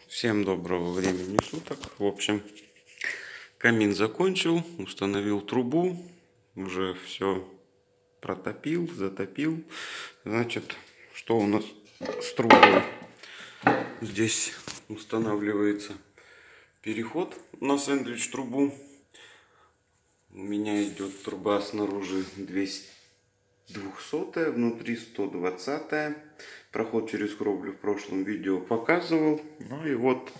Всем доброго времени суток. В общем, камин закончил, установил трубу, уже все протопил, затопил. Значит, что у нас с трубой? Здесь устанавливается переход на сэндвич трубу. У меня идет труба снаружи 200, внутри 120. Проход через кровлю в прошлом видео показывал. Ну и вот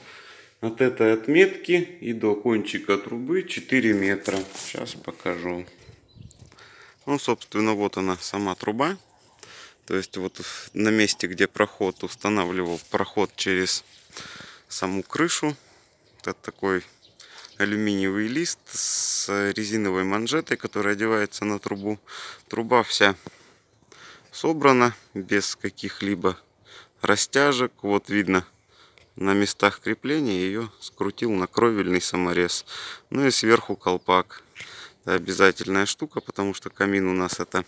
от этой отметки и до кончика трубы 4 метра. Сейчас покажу. Ну, собственно, вот она сама труба. То есть вот на месте, где проход, устанавливал проход через саму крышу. Это такой алюминиевый лист с резиновой манжетой, которая одевается на трубу. Труба вся собрана без каких-либо растяжек. Вот видно, на местах крепления ее скрутил на кровельный саморез. Ну и сверху колпак. Это обязательная штука, потому что камин у нас это,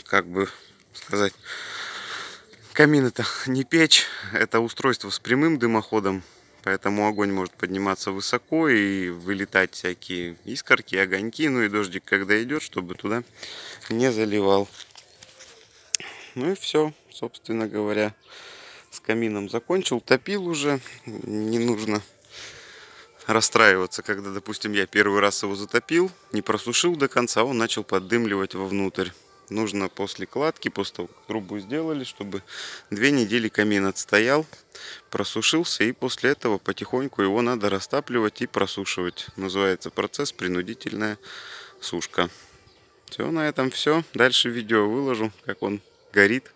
как бы сказать, камин это не печь, это устройство с прямым дымоходом. Поэтому огонь может подниматься высоко и вылетать всякие искорки, огоньки. Ну и дождик, когда идет, чтобы туда не заливал. Ну и все, собственно говоря, с камином закончил. Топил уже. Не нужно расстраиваться, когда, допустим, я первый раз его затопил, не просушил до конца, он начал поддымливать вовнутрь. Нужно после кладки, после того, как трубу сделали, чтобы 2 недели камин отстоял, просушился, и после этого потихоньку его надо растапливать и просушивать. Называется процесс принудительная сушка. Все, на этом все. Дальше видео выложу, как он горит.